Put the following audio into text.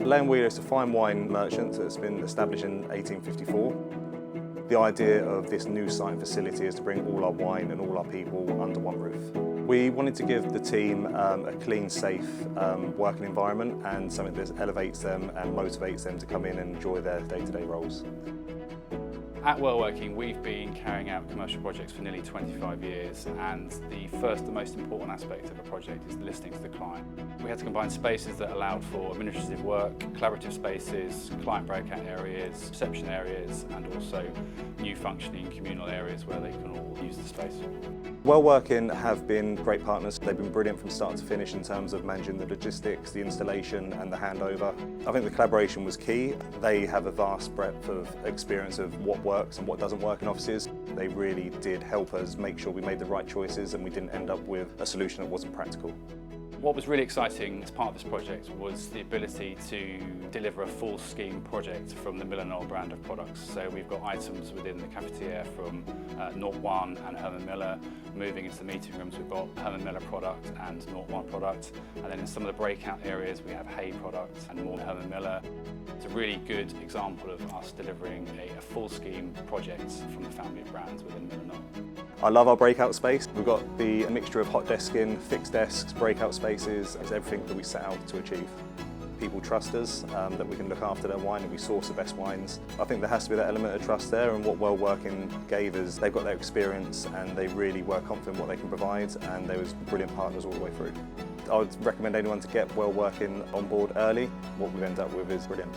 Lane Wheeler is a fine wine merchant that's been established in 1854. The idea of this new site and facility is to bring all our wine and all our people under one roof. We wanted to give the team a clean, safe working environment and something that elevates them and motivates them to come in and enjoy their day-to-day roles. At Wellworking, we've been carrying out commercial projects for nearly 25 years, and the first and most important aspect of a project is listening to the client. We had to combine spaces that allowed for administrative work, collaborative spaces, client breakout areas, reception areas, and also new functioning communal areas where they can all use the space. Wellworking have been great partners. They've been brilliant from start to finish in terms of managing the logistics, the installation and the handover. I think the collaboration was key. They have a vast breadth of experience of what works and what doesn't work in offices. They really did help us make sure we made the right choices and we didn't end up with a solution that wasn't practical. What was really exciting as part of this project was the ability to deliver a full scheme project from the MillerKnoll brand of products. So we've got items within the cafetiere from Naughtone and Herman Miller. Moving into the meeting rooms, we've got Herman Miller product and Naughtone product. And then in some of the breakout areas, we have Hay product and more Herman Miller. It's a really good example of us delivering a full scheme project from the family of brands within MillerKnoll. I love our breakout space. We've got a mixture of hot desking, fixed desks, breakout spaces. It's everything that we set out to achieve. People trust us, that we can look after their wine and we source the best wines. I think there has to be that element of trust there, and what Wellworking gave us, they've got their experience and they really were confident what they can provide, and they was brilliant partners all the way through. I would recommend anyone to get Wellworking on board early. What we've ended up with is brilliant.